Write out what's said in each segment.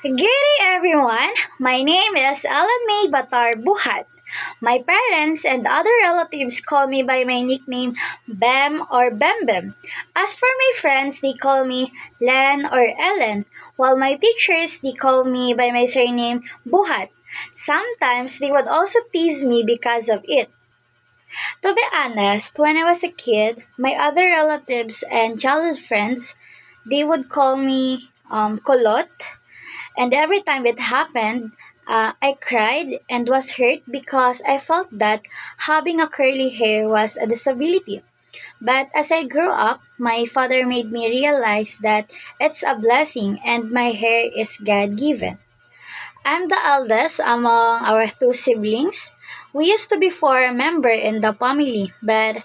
Good day, everyone. My name is Ellen May Batar Buhat. My parents and other relatives call me by my nickname Bem or Bem Bem. As for my friends, they call me Len or Ellen, while my teachers, they call me by my surname Buhat. Sometimes they would also tease me because of it. To be honest, when I was a kid, my other relatives and childhood friends, they would call me Kolot, and every time it happened, I cried and was hurt because I felt that having a curly hair was a disability. But as I grew up, my father made me realize that it's a blessing and my hair is God given. I'm the eldest among our two siblings. We used to be four member in the family, but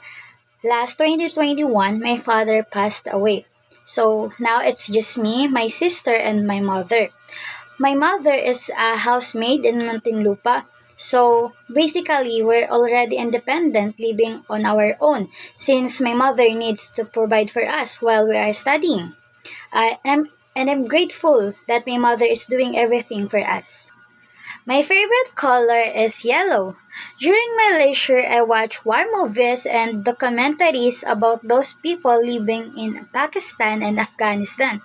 last 2021 my father passed away. So now it's just me, my sister, and my mother. My mother is a housemaid in Muntinlupa. So basically, we're already independent living on our own since my mother needs to provide for us while we are studying. And I'm grateful that my mother is doing everything for us. My favorite color is yellow. During my leisure, I watch war movies and documentaries about those people living in Pakistan and Afghanistan.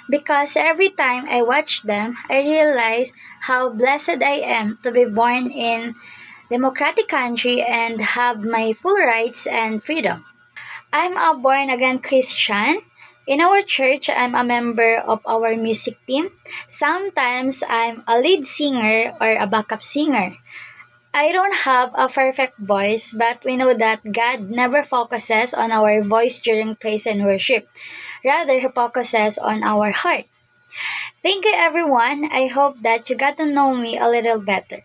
Because every time I watch them, I realize how blessed I am to be born in democratic country and have my full rights and freedom. I'm a born again Christian. In our church, I'm a member of our music team. Sometimes I'm a lead singer or a backup singer. I don't have a perfect voice, but we know that God never focuses on our voice during praise and worship. Rather, He focuses on our heart. Thank you, everyone. I hope that you got to know me a little better.